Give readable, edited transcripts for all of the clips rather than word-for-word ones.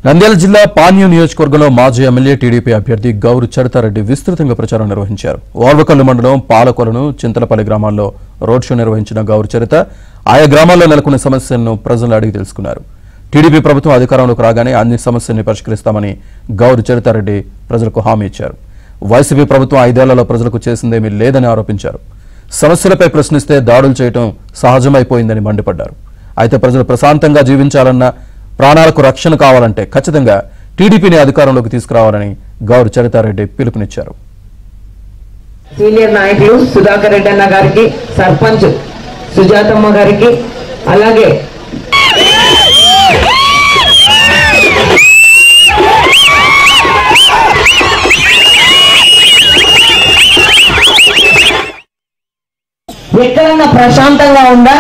నంద్యాల జిల్లా పాణ్యం నియోజకవర్గంలో మాజీ ఎమ్మెల్యే టీడీపీ అభ్యర్థి గౌరు చరితారెడ్డి విస్తృతంగా ప్రచారం నిర్వహించారు. ఓర్వకల్లు మండలం పాలకొలను చింతలపల్లి గ్రామాల్లో రోడ్ షో నిర్వహించిన గౌరు చరిత ఆయా గ్రామాల్లో నెలకొన్న సమస్యలను ప్రజలు అడిగి తెలుసుకున్నారు. టీడీపీ ప్రభుత్వం అధికారంలోకి రాగానే అన్ని సమస్యల్ని పరిష్కరిస్తామని గౌరు చరితారెడ్డి ప్రజలకు హామీ ఇచ్చారు. వైసీపీ ప్రభుత్వం 5 ఏళ్లలో ప్రజలకు చేసిందేమీ లేదని ఆరోపించారు. సమస్యలపై ప్రశ్నిస్తే దాడులు చేయడం సహజమైపోయిందని మండిపడ్డారు. అయితే ప్రజలు ప్రశాంతంగా జీవించాలన్న ప్రాణాలకు రక్షణ కావాలంటే ఖచ్చితంగా టీడీపీని అధికారంలోకి తీసుకురావాలని గౌరు చరితారెడ్డి పిలుపునిచ్చారు. సీనియర్ నాయకులు సుధాకర్ రెడ్డి అన్న గారికి, సర్పంచ్ సుజాతమ్మ గారికి, అలాగే ఎక్కడన్నా ప్రశాంతంగా ఉందా,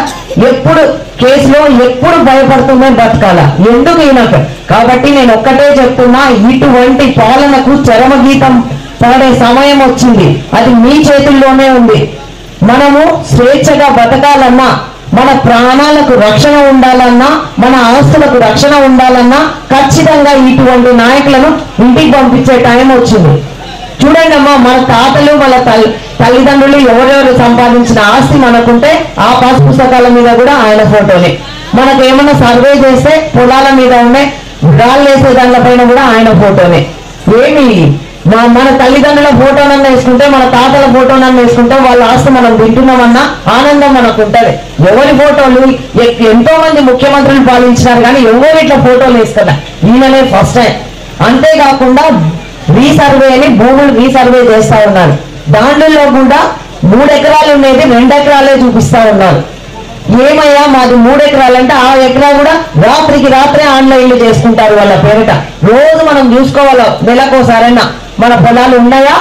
ఎప్పుడు కేసులో ఎప్పుడు భయపడుతుందని బతకాల, ఎందుకు ఈయనకు. కాబట్టి నేను ఒక్కటే చెప్తున్నా, ఇటువంటి పాలనకు చరమగీతం పాడే సమయం వచ్చింది. అది మీ చేతుల్లోనే ఉంది. మనము స్వేచ్ఛగా బతకాలన్నా, మన ప్రాణాలకు రక్షణ ఉండాలన్నా, మన ఆస్తులకు రక్షణ ఉండాలన్నా ఖచ్చితంగా ఇటువంటి నాయకులను ఇంటికి పంపించే టైం వచ్చింది. చూడండి అమ్మా, మన తాతలు మన తల్లిదండ్రులు ఎవరెవరు సంపాదించిన ఆస్తి మనకుంటే ఆ పాస్ పుస్తకాల మీద కూడా ఆయన ఫోటోనే. మనకు ఏమన్నా సర్వే చేస్తే పొలాల మీద ఉండే గాళ్ళు వేసే దానిపైన కూడా ఆయన ఫోటోనే. ఏమి మన తల్లిదండ్రుల ఫోటోనన్నా వేసుకుంటే, మన తాతల ఫోటోనన్నా వేసుకుంటే వాళ్ళ ఆస్తి మనం తింటున్నామన్నా ఆనందం మనకు ఉంటది. ఎవరి ఫోటోలు ఎంతో మంది ముఖ్యమంత్రులు పాలించినారు కానీ ఎవరు ఇట్లా ఫోటోలు వేసుకున్నా, ఈయననే ఫస్ట్ టైం. అంతేకాకుండా రీసర్వే అని భూములు రీసర్వే చేస్తా ఉన్నారు. దాంట్లో కూడా 3 ఎకరాలు ఉండేది 2 ఎకరాలే చూపిస్తా ఉన్నారు. ఏమయ్యా మాది 3 ఎకరాలంటే ఆ ఎకరా కూడా రాత్రికి రాత్రే ఆన్లైన్లో చేసుకుంటారు వాళ్ళ పేరిట. రోజు మనం చూసుకోవాలా, నెలకోసారైనా మన పొలాలు ఉన్నాయా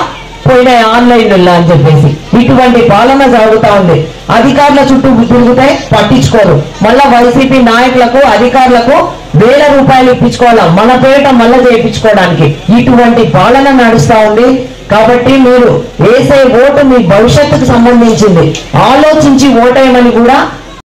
పోయినాయి ఆన్లైన్లో అని చెప్పేసి. ఇటువంటి పాలన జరుగుతా ఉంది. అధికారుల చుట్టూ తిరిగితే పట్టించుకోరు. మళ్ళా వైసీపీ నాయకులకు అధికారులకు వేల రూపాయలు ఇప్పించుకోవాలా మన పేరిట మళ్ళా చేయించుకోవడానికి. ఇటువంటి పాలన నడుస్తా ఉంది. కాబట్టి మీరు వేసే ఓటు మీ భవిష్యత్తుకు సంబంధించింది. ఆలోచించి ఓటేయమని కూడా